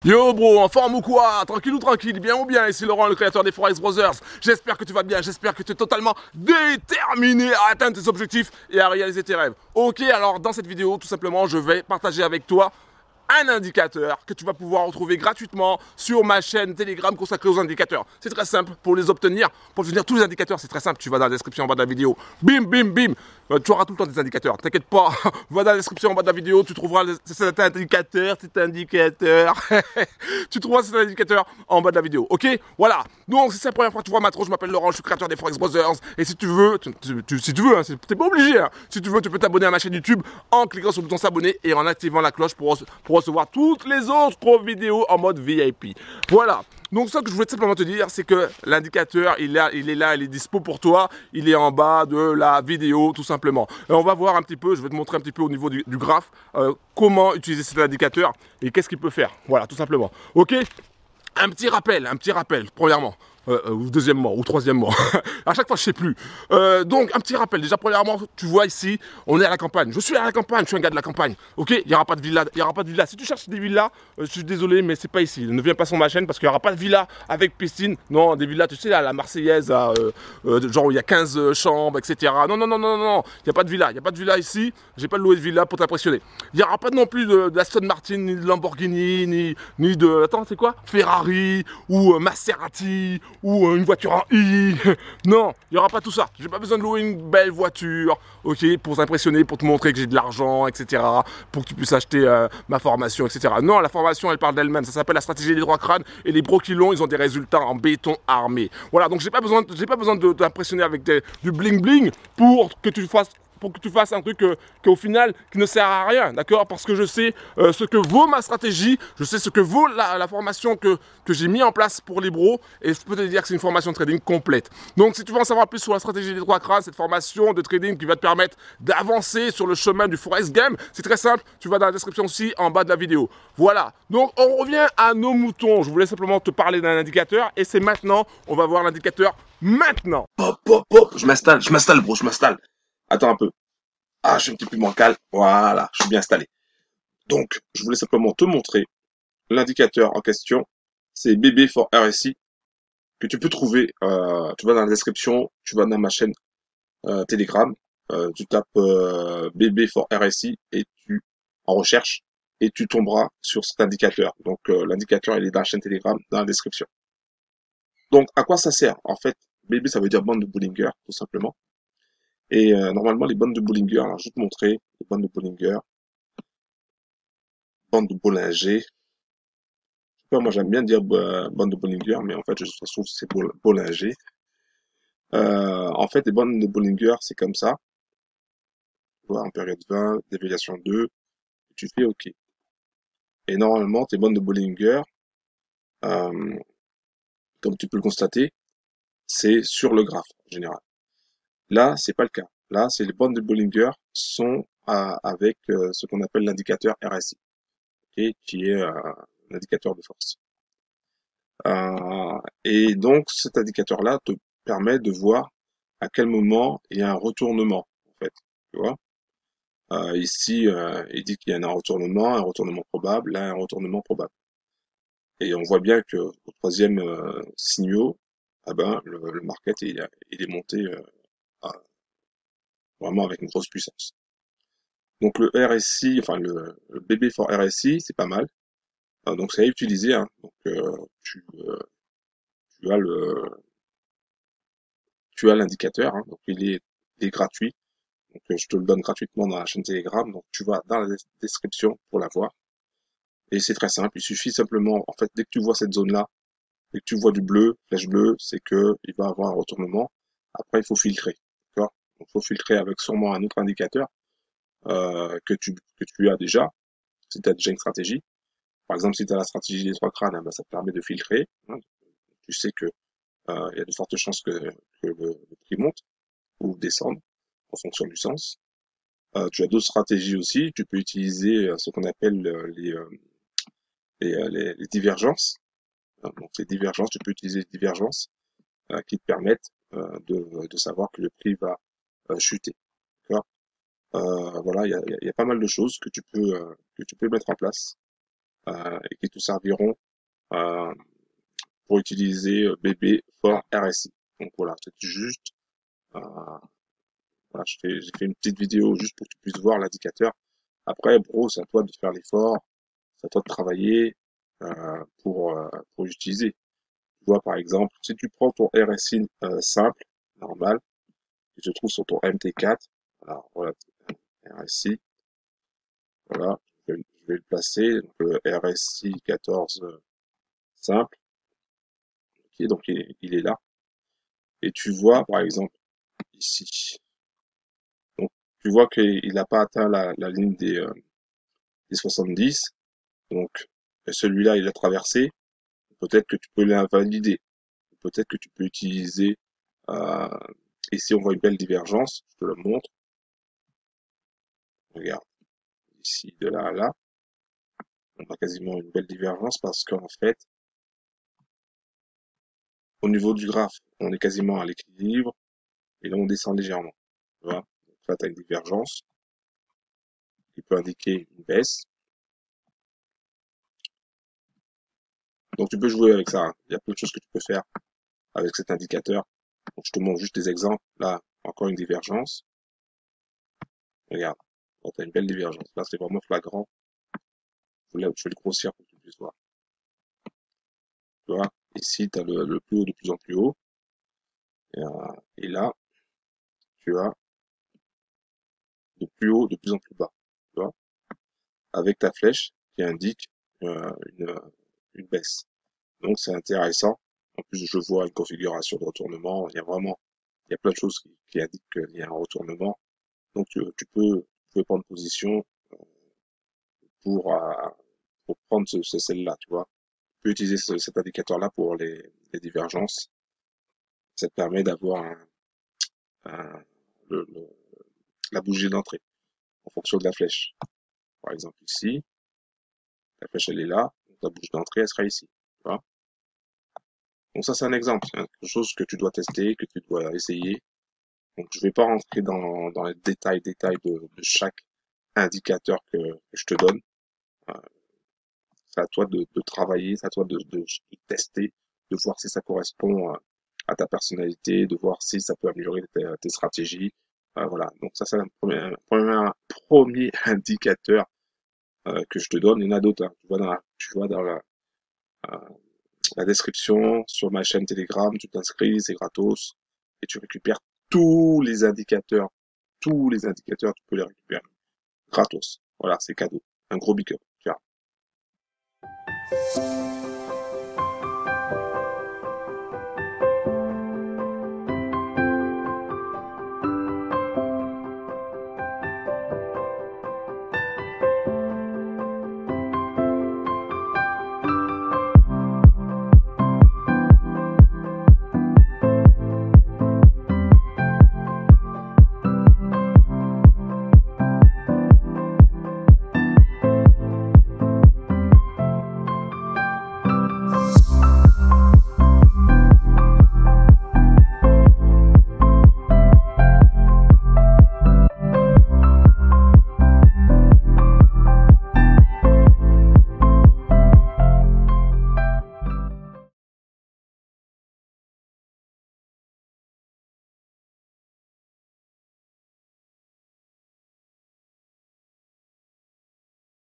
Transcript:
Yo bro, en forme ou quoi? Tranquille ou tranquille, bien ou bien? Ici Laurent, le créateur des Forex Brothers. J'espère que tu vas bien, j'espère que tu es totalement déterminé à atteindre tes objectifs et à réaliser tes rêves. Ok, alors dans cette vidéo, tout simplement, je vais partager avec toi un indicateur que tu vas pouvoir retrouver gratuitement sur ma chaîne Telegram consacrée aux indicateurs. C'est très simple pour les obtenir, pour obtenir tous les indicateurs, c'est très simple. Tu vas dans la description en bas de la vidéo, bim, bim, bim. Tu auras tout le temps des indicateurs, t'inquiète pas. Va dans la description en bas de la vidéo, tu trouveras cet indicateur, tu trouveras cet indicateur en bas de la vidéo, ok? Voilà. Donc, si c'est la première fois que tu vois ma tronche, je m'appelle Laurent, je suis créateur des Forex Brothers. Et si tu veux, si tu veux, hein, t'es pas obligé, hein. Si tu veux, tu peux t'abonner à ma chaîne YouTube en cliquant sur le bouton s'abonner et en activant la cloche pour recevoir toutes les autres vidéos en mode VIP. Voilà. Donc ce que je voulais simplement te dire, c'est que l'indicateur, il est là, il est dispo pour toi. Il est en bas de la vidéo, tout simplement. Et on va voir un petit peu, je vais te montrer un petit peu au niveau du graphe, comment utiliser cet indicateur et qu'est-ce qu'il peut faire. Voilà, tout simplement. Ok? Un petit rappel, premièrement. Ou deuxièmement, ou troisièmement. À chaque fois, je sais plus. Donc, un petit rappel. Déjà, premièrement, tu vois ici, on est à la campagne. Je suis à la campagne, je suis un gars de la campagne. Ok, il n'y aura pas de villa, il y aura pas de villa. Si tu cherches des villas, je suis désolé, mais c'est pas ici. Ne viens pas sur ma chaîne parce qu'il n'y aura pas de villa avec piscine. Non, des villas, tu sais, là, la Marseillaise, genre où il y a 15 chambres, etc. Non, non, non, non, non, il n'y a pas de villa. Il n'y a pas de villa ici. J'ai pas loué de villa pour t'impressionner. Il n'y aura pas non plus d'Aston Martin, ni de Lamborghini, ni de. Attends, c'est quoi? Ferrari, ou Maserati, ou une voiture en I. Non, il n'y aura pas tout ça. J'ai pas besoin de louer une belle voiture, ok, pour t'impressionner, pour te montrer que j'ai de l'argent, etc. Pour que tu puisses acheter ma formation, etc. Non, la formation, elle parle d'elle-même. Ça s'appelle la stratégie des 3 crânes. Et les bros qui l'ont, ils ont des résultats en béton armé. Voilà, donc j'ai pas besoin de t'impressionner avec du bling bling pour que tu fasses un truc qu'au final qui ne sert à rien, d'accord? Parce que je sais ce que vaut ma stratégie, je sais ce que vaut la formation que j'ai mis en place pour les bros, et je peux te dire que c'est une formation de trading complète. Donc si tu veux en savoir plus sur la stratégie des 3 crânes, cette formation de trading qui va te permettre d'avancer sur le chemin du Forex Game, c'est très simple, tu vas dans la description aussi en bas de la vidéo. Voilà, donc on revient à nos moutons, je voulais simplement te parler d'un indicateur, et c'est maintenant, on va voir l'indicateur maintenant. Hop, hop, hop, je m'installe, bro, je m'installe. Attends un peu. Ah, je suis un petit peu moins calme. Voilà, je suis bien installé. Donc, je voulais simplement te montrer l'indicateur en question. C'est BB for RSI que tu peux trouver. Tu vas dans la description, tu vas dans ma chaîne Telegram, tu tapes BB for RSI et tu en recherche et tu tomberas sur cet indicateur. Donc, l'indicateur il est dans la chaîne Telegram, dans la description. Donc, à quoi ça sert? En fait, BB ça veut dire bande de Bollinger, tout simplement. Et normalement, les bandes de Bollinger, alors je vais te montrer les bandes de Bollinger, bandes de Bollinger. Je sais pas, moi j'aime bien dire bande de Bollinger, mais en fait, je trouve que c'est Bollinger. En fait, les bandes de Bollinger, c'est comme ça. Tu vois, en période 20, déviation 2, tu fais OK. Et normalement, tes bandes de Bollinger, euh, comme tu peux le constater, c'est sur le graphe en général. Là, c'est pas le cas. Là, c'est les bandes de Bollinger sont avec ce qu'on appelle l'indicateur RSI, okay, qui est un indicateur de force. Et donc, cet indicateur-là te permet de voir à quel moment il y a un retournement, en fait. Tu vois? Ici, il dit qu'il y a un retournement probable, là, un retournement probable. Et on voit bien que au troisième signaux, ah ben, le market, il est monté vraiment avec une grosse puissance. Donc le RSI, enfin le BB for RSI, c'est pas mal. Donc c'est à utiliser, hein. Donc tu as l'indicateur, hein. Donc il est gratuit. Donc je te le donne gratuitement dans la chaîne Telegram. Donc tu vas dans la description pour l'avoir. Et c'est très simple. Il suffit simplement, en fait, dès que tu vois cette zone-là, dès que tu vois du bleu, flèche bleue, c'est que il va avoir un retournement. Après, il faut filtrer. D'accord? Donc il faut filtrer avec sûrement un autre indicateur que tu as déjà, si tu as déjà une stratégie. Par exemple, si tu as la stratégie des 3 crânes, ben, ça te permet de filtrer, hein. Tu sais que il y a de fortes chances que le prix monte ou descende en fonction du sens. Tu as d'autres stratégies aussi. Tu peux utiliser ce qu'on appelle les divergences. Donc les divergences, tu peux utiliser les divergences qui te permettent de savoir que le prix va chuter. Voilà, il y a pas mal de choses que tu peux mettre en place et qui te serviront pour utiliser BB for RSI. Donc voilà, c'est juste, voilà, j'ai fait une petite vidéo juste pour que tu puisses voir l'indicateur. Après, bro, c'est à toi de faire l'effort, c'est à toi de travailler pour l'utiliser. Tu vois, par exemple, si tu prends ton RSI simple, normal, qui se trouve sur ton MT4, alors voilà, RSI, voilà, je vais le placer, donc le RSI 14 simple, ok, donc il est là. Et tu vois, par exemple, ici, donc tu vois qu'il n'a pas atteint la ligne des 70, donc celui-là, il a traversé, peut-être que tu peux l'invalider, peut-être que tu peux utiliser, euh, ici on voit une belle divergence, je te le montre, regarde, ici de là à là, on a quasiment une belle divergence parce qu'en fait, au niveau du graphe, on est quasiment à l'équilibre, et là on descend légèrement, tu vois, donc là tu as une divergence qui peut indiquer une baisse, donc tu peux jouer avec ça, hein. Il y a plein de choses que tu peux faire avec cet indicateur. Donc, je te montre juste des exemples. Là, encore une divergence. Regarde. Donc, tu as une belle divergence. Là, c'est vraiment flagrant. Je vais le grossir pour que tu puisses voir. Tu vois, ici, tu as le plus haut de plus en plus haut. Et là, tu as de plus haut de plus en plus bas. Tu vois, avec ta flèche qui indique une, une baisse. Donc, c'est intéressant. En plus, je vois une configuration de retournement. Il y a plein de choses qui indiquent qu'il y a un retournement. Donc, tu peux prendre position pour, euh, pour prendre celle-là, tu vois. Tu peux utiliser cet indicateur-là pour les divergences. Ça te permet d'avoir un- le- la bougie d'entrée en fonction de la flèche. Par exemple, ici, la flèche, elle est là, donc la bougie d'entrée, elle sera ici, tu vois. Donc ça, c'est un exemple, c'est quelque chose que tu dois tester, que tu dois essayer. Donc, je vais pas rentrer dans les détails de chaque indicateur que je te donne. Euh, C'est à toi de travailler, c'est à toi de tester, de voir si ça correspond à ta personnalité, de voir si ça peut améliorer tes stratégies. Voilà, donc ça c'est un premier indicateur que je te donne. Il y en a d'autres, hein. Tu vois dans euh, la description sur ma chaîne Telegram, tu t'inscris, c'est gratos, et tu récupères tous les indicateurs, tu peux les récupérer gratos. Voilà, c'est cadeau. Un gros big up. Ciao.